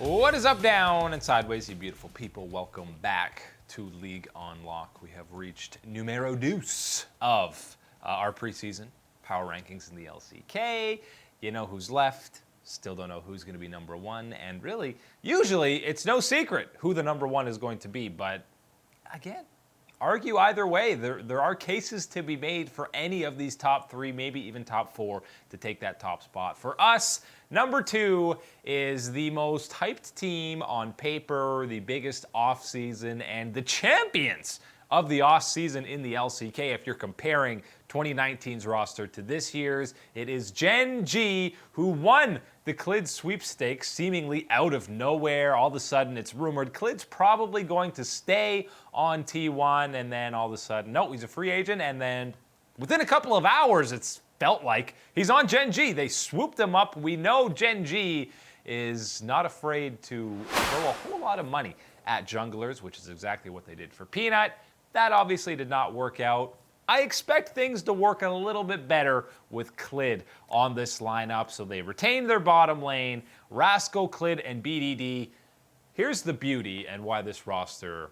What is up, down, and sideways, you beautiful people? Welcome back to League on Lock. We have reached numero dos of our preseason power rankings in the LCK. You know who's left. Still don't know who's going to be number one. And really, usually, it's no secret who the number one is going to be. But again, argue either way. There are cases to be made for any of these top three, maybe even top four, to take that top spot. For us, number two is the most hyped team on paper, the biggest offseason, and the champions of the offseason in the LCK. If you're comparing 2019's roster to this year's, it is Gen.G who won the Clid sweepstakes seemingly out of nowhere. All of a sudden, it's rumored Clid's probably going to stay on T1, and then all of a sudden, no, he's a free agent, and then within a couple of hours, it's felt like he's on Gen.G. They swooped him up. We know Gen.G is not afraid to throw a whole lot of money at junglers, which is exactly what they did for Peanut. That obviously did not work out. I expect things to work a little bit better with Clid on this lineup. So they retained their bottom lane, Rascal, Clid, and BDD. Here's the beauty and why this roster,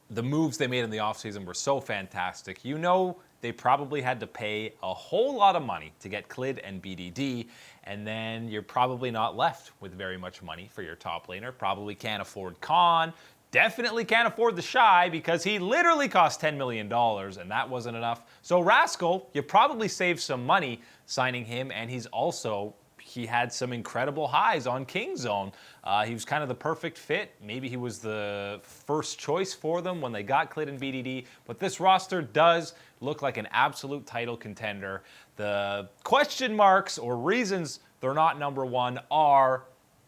the moves they made in the offseason were so fantastic. You know they probably had to pay a whole lot of money to get Clid and BDD, and then you're probably not left with very much money for your top laner. Probably can't afford Khan. Definitely can't afford the Shy because he literally cost $10 million, and that wasn't enough. So Rascal, you probably saved some money signing him, and he had some incredible highs on King Zone. He was kind of the perfect fit. Maybe he was the first choice for them when they got Clid and BDD, but this roster does look like an absolute title contender. The question marks or reasons they're not number one are,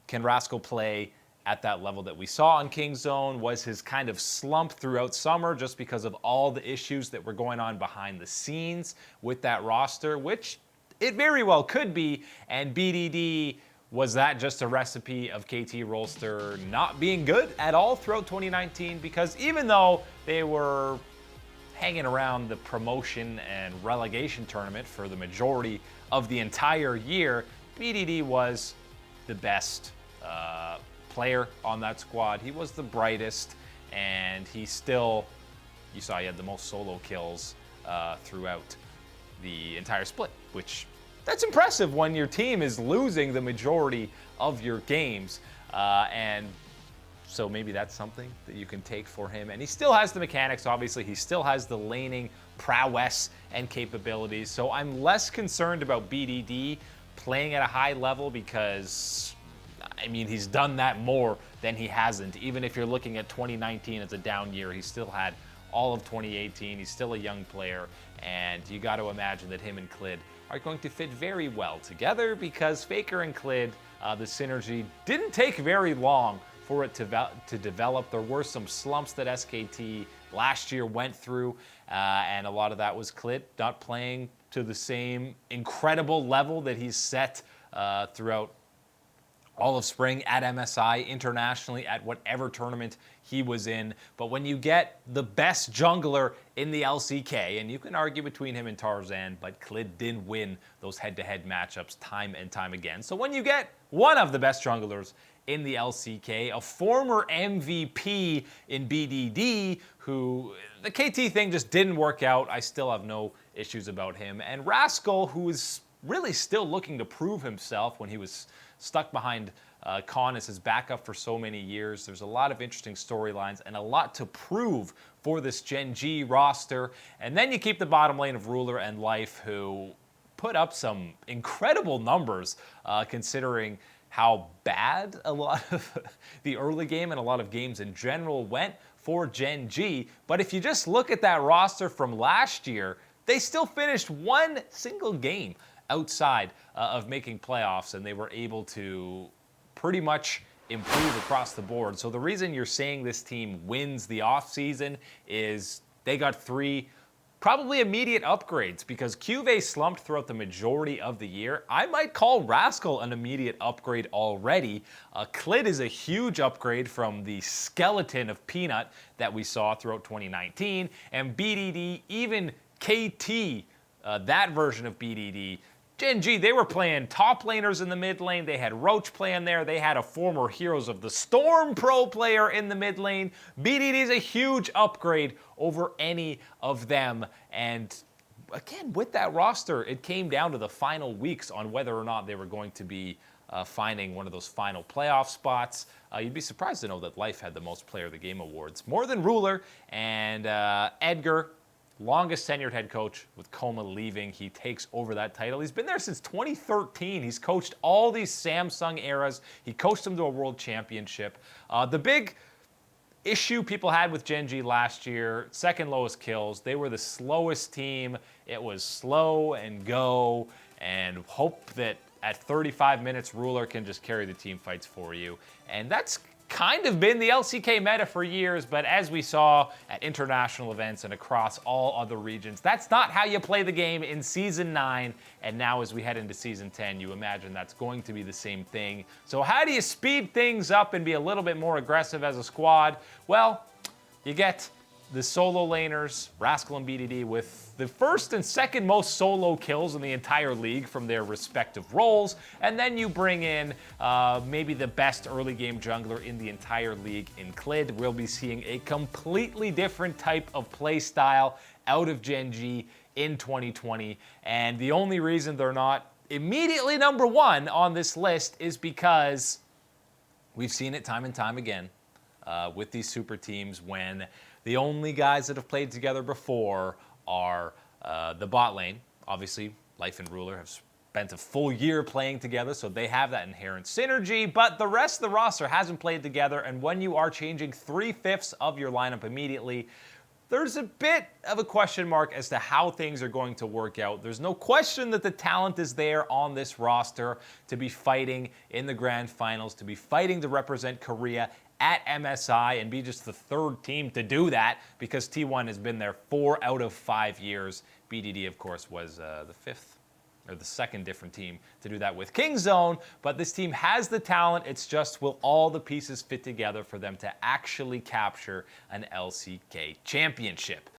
can Rascal play at that level that we saw on King Zone? Was his kind of slump throughout summer just because of all the issues that were going on behind the scenes with that roster, which it very well could be. And BDD, was that just a recipe of KT Rolster not being good at all throughout 2019? Because even though they were hanging around the promotion and relegation tournament for the majority of the entire year, BDD was the best player on that squad. He was the brightest, and he still, you saw he had the most solo kills throughout the entire split, which that's impressive when your team is losing the majority of your games. And so maybe that's something that you can take for him. And he still has the mechanics, obviously. He still has the laning prowess and capabilities. So I'm less concerned about BDD playing at a high level because, I mean, he's done that more than he hasn't. Even if you're looking at 2019 as a down year, he still had all of 2018. He's still a young player, and you got to imagine that him and Clid are going to fit very well together because Faker and Clid, the synergy didn't take very long for it to develop. There were some slumps that SKT last year went through, and a lot of that was Clid not playing to the same incredible level that he's set throughout all of spring at MSI, internationally, at whatever tournament he was in. But when you get the best jungler in the LCK, and you can argue between him and Tarzan, but Clid did win those head-to-head matchups time and time again. So when you get one of the best junglers in the LCK, a former MVP in BDD, who the KT thing just didn't work out, I still have no issues about him. And Rascal, who is really still looking to prove himself when he was stuck behind Khan as his backup for so many years. There's a lot of interesting storylines and a lot to prove for this Gen.G roster. And then you keep the bottom lane of Ruler and Life, who put up some incredible numbers considering how bad a lot of the early game and a lot of games in general went for Gen.G. But if you just look at that roster from last year, they still finished one single game outside of making playoffs, and they were able to pretty much improve across the board. So the reason you're saying this team wins the offseason is they got three probably immediate upgrades, because Cuvée slumped throughout the majority of the year. I might call Rascal an immediate upgrade already. Clid is a huge upgrade from the skeleton of Peanut that we saw throughout 2019, and BDD, even KT, that version of BDD, Gen.G, they were playing top laners in the mid lane. They had Roach playing there. They had a former Heroes of the Storm pro player in the mid lane. BDD is a huge upgrade over any of them. And again, with that roster, it came down to the final weeks on whether or not they were going to be finding one of those final playoff spots. You'd be surprised to know that Life had the most Player of the Game awards, more than Ruler, and Edgar, longest tenured head coach with Coma leaving. He takes over that title. He's been there since 2013. He's coached all these Samsung eras. He coached them to a world championship. The big issue people had with Gen.G last year, second lowest kills. They were the slowest team. It was slow and go and hope that at 35 minutes, Ruler can just carry the team fights for you. And that's kind of been the LCK meta for years, but as we saw at international events and across all other regions, that's not how you play the game in Season 9. And now as we head into Season 10, you imagine that's going to be the same thing. So how do you speed things up and be a little bit more aggressive as a squad? Well, you get the solo laners, Rascal and BDD, with the first and second most solo kills in the entire league from their respective roles. And then you bring in maybe the best early game jungler in the entire league in Clid. We'll be seeing a completely different type of play style out of Gen.G in 2020. And the only reason they're not immediately number one on this list is because we've seen it time and time again with these super teams when the only guys that have played together before are the bot lane. Obviously, Life and Ruler have spent a full year playing together, so they have that inherent synergy, but the rest of the roster hasn't played together, and when you are changing 3/5 of your lineup immediately, there's a bit of a question mark as to how things are going to work out. There's no question that the talent is there on this roster to be fighting in the grand finals, to be fighting to represent Korea at MSI and be just the third team to do that because T1 has been there 4 out of 5 years. BDD, of course, was the fifth or the second different team to do that with Kingzone, but this team has the talent. It's just, will all the pieces fit together for them to actually capture an LCK championship?